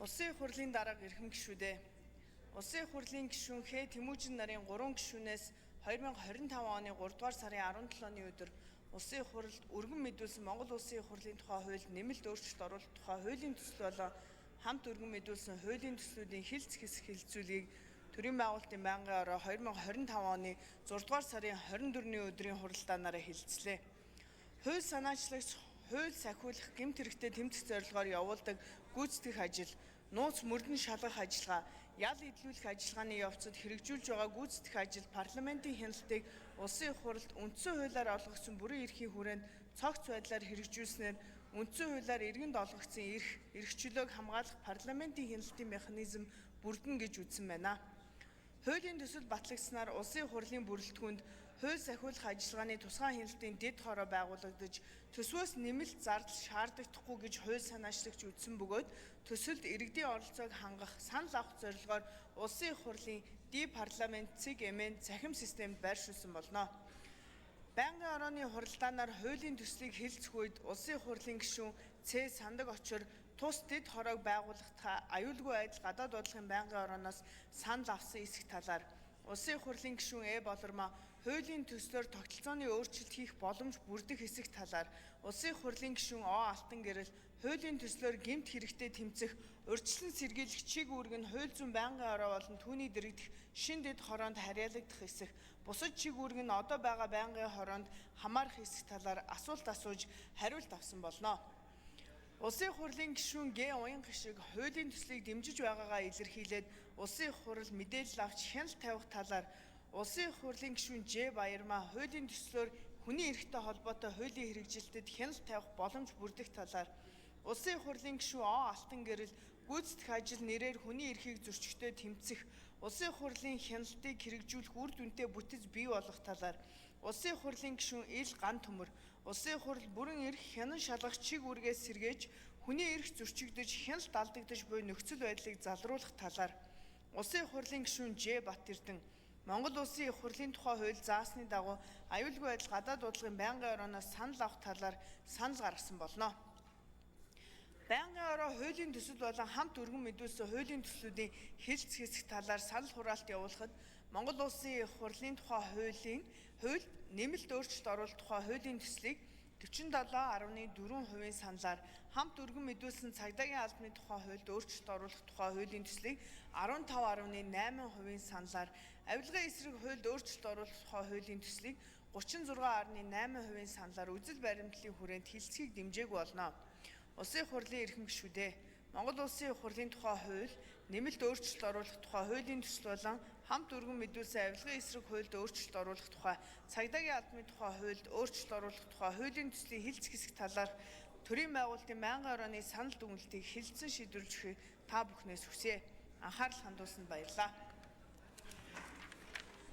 Улсын их хурлын дарга эрхэм гишүүдээ. Улсын их хурлын гишүүн Х. Тэмүүжин нарын 3 гишүүнээс 2025 оны 3 дугаар сарын 17-ны өдөр Улсын их хурлд өргөн мэдүүлсэн Монгол Улсын их хурлын тухай хуульд нэмэлт өөрчлөлт оруулах тухай хуулийн төсөл болон хамт өргөн мэдүүлсэн хуулийн төслүүдийн хэлц хэсэг хэлэлцүүлгийг Төрийн байгуулалтын байнгын ороо 2025 оны 6 дугаар сарын 24-ний өдрийн хуралдаанаараа хэлэлцлээ. Хууль санаачлагч хууль сахиулах гэмт хэрэгтээ тэмцэх зорилгоор явуулдаг гүйцэтгэх ажил, нууц мөрдөн шалгах ажиллагаа, ял идлүүлэх ажиллагааны явцад хэрэгжүүлж байгаа гүйцэтгэх ажил парламентын хяналтыг улсын их хурлд үндсэн хуулиар олгогдсон бүрэн эрхийн хүрээнд цогц байдлаар хэрэгжүүлснээр үндсэн хуулиар иргэнд олгогдсон эрх чөлөөг хамгаалах парламентын хяналтын механизм бүрдэнэ гэж үзсэн байна. Хуулийн төсөл батлагдсанаар улсын их хурлын бүрэлдэхүүнд хууль сахиулах ажиллагааны тусгай хяналтын дэд хороо байгуулагдаж төсвөөс нэмэлт зардал шаардагдахгүй гэж хууль санаачлагч үзсэн бөгөөд төсөлд иргэдийн оролцоог хангах санал авах зорилгоор улсын их хурлын парламент ЦЭГ-МН цахим системд байршуулсан болно. Байнгын орооны хуралдаанаар хуулийн төслийг хэлэлцэх үед улсын их хурлын гишүүн Ц. Сандаг очир тус дэд хороог байгуулахдаа аюулгүй айдал гадаад бодлогын байнгын орооноос санал авсан эсэх талаар улсын их хурлын гишүүн Э. Болормоо хуулийн төслөөр тогтолцооны өөрчлөлт хийх боломж бүрдэх эсэх талаар улсын их хурлын гишүүн О. Алтан гэрэл хуулийн төслөөр гэмт хэрэгтэй тэмцэх урьдчилан сэргийлэх чиг үүрэг нь хууль зүйн байнгын ороо болон түүний дэргэдэх шин дэд хороонд харьяалагдах эсэх бусад чиг үүрэг нь одоо байгаа байнгын хороонд хамаарах эсэх талаар асуулт асууж хариулт авсан болно. Улсын их хурлын гишүүн Г. Уянга шиг хуулийн төслийг дэмжиж байгаагаа илэрхийлээд улсын их хурл мэдээлэл авч хяналт тавих талаар улсын их хурлын гишүүн Ж. Баярмаа хуулийн төслөөр хүний эрхтэй холбоотой хуулийн хэрэгжилтэд хяналт тавих боломж бүрдэх талаар улсын их хурлын гишүүн О. Алтан гэрэл гүйцэтгэх ажил нэрээр хүний эрхийг зөрчигдөө тэмцэх улсын их хурлын хяналтыг хэрэгжүүлэх үр дүнтэй бүтэц бий болох талаар улсын их хурлын гишүүн Ил Ган Төмөр улсын их хурл бүрэн эрх хянан шалгах чиг үүргээс сэргээж хүний эрх зөрчигдөж хяналт алдагдаж буй нөхцөл байдлыг залруулах талаар улсын их хурлын гишүүн Ж. Бат Эрдэнэ Монгол Улсын их хурлын тухай хууль заасны дагуу аюулгүй байдал гадаад бодлогын байнгын орооноос санал авах талаар санал гаргасан болно. Байнгын ороо хуулийн төсөл болон хамт өргөн мэдүүлсэн хуулийн төслүүдийн хэлэлц хэсэг талаар санал хураалт явуулахад Монгол Улсын их хурлын тухай хуульд нэмэлт өөрчлөлт оруулах тухай хуулийн төслийг 47.4% саналаар хамт өргөн мэдүүлсэн цагдаагийн албаны тухай хуульд өөрчлөлт оруулах тухай хуулийн төслийг 15.8% саналаар авилгын эсрэг хуульд өөрчлөлт оруулах тухай хуулийн төслийг 36.8% саналаар үзэл баримтлалын хүрээнд хэлэлцгийг дэмжээгүй болно. Улсын их хурлын эрхэм гишүүдээ. Монгол Улсын их хурлын тухай хууль нэмэлт өөрчлөлт оруулах тухай хуулийн төсөл болон хамт өргөн мэдүүлсэн авилгын эсрэг хуульд өөрчлөлт оруулах тухай цагдаагийн албаны тухай хуульд өөрчлөлт оруулах тухай хуулийн төслийн хэлэлц хэсэг талаар Төрийн байгуулалтын байнгын орооны санал дүгнэлтийг хэлэлцэн шийдвэрлэхийг та бүхнээс хүсье. Анхаарал хандуулсанд баярлалаа.